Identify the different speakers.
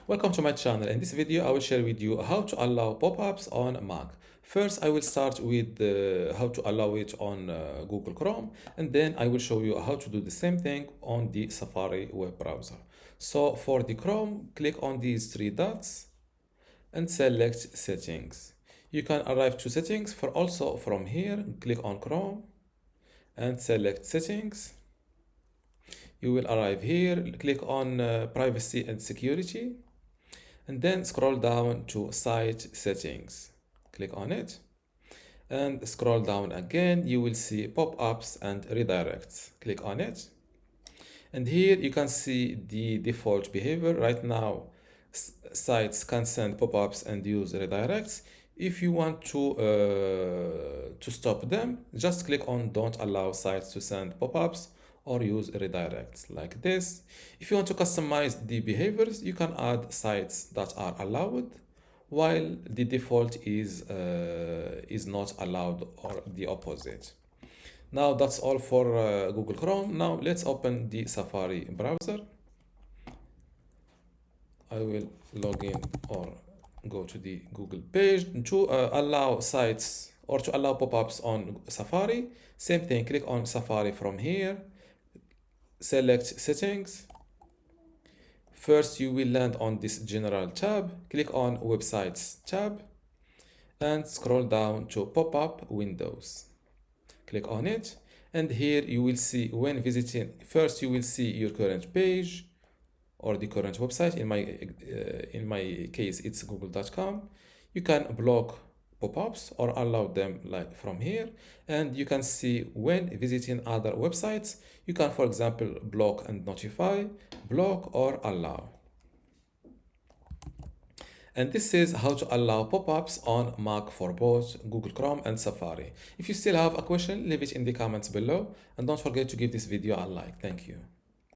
Speaker 1: Welcome to my channel. In this video, I will share with you how to allow pop-ups on Mac. First, I will start with how to allow it on Google Chrome, and then I will show you how to do the same thing on the Safari web browser. So for the Chrome, click on these three dots and select Settings. You can arrive to Settings. For also from here, click on Chrome and select Settings. You will arrive here, click on Privacy and Security, and then scroll down to Site Settings. Click on it and scroll down again. You will see pop-ups and redirects. Click on it. And here you can see the default behavior. Right now, sites can send pop-ups and use redirects. If you want to stop them, just click on Don't allow sites to send pop-ups or use redirects like this. If you want to customize the behaviors, you can add sites that are allowed, while the default is not allowed, or the opposite. Now that's all for Google Chrome. Now let's open the Safari browser. I will log in or go to the Google page to allow sites or to allow pop-ups on Safari. Same thing, click on Safari from here. Select Settings. First, you will land on this General tab. Click on Websites tab and scroll down to Pop-up Windows. Click on it, and here you will see when visiting. First, you will see your current page or the current website. In my case, it's google.com. You can block pop-ups or allow them like from here, and you can see when visiting other websites. You can, for example, block and notify, block or allow. And this is how to allow pop-ups on Mac for both Google Chrome and Safari. If you still have a question, leave it in the comments below, and don't forget to give this video a like. Thank you.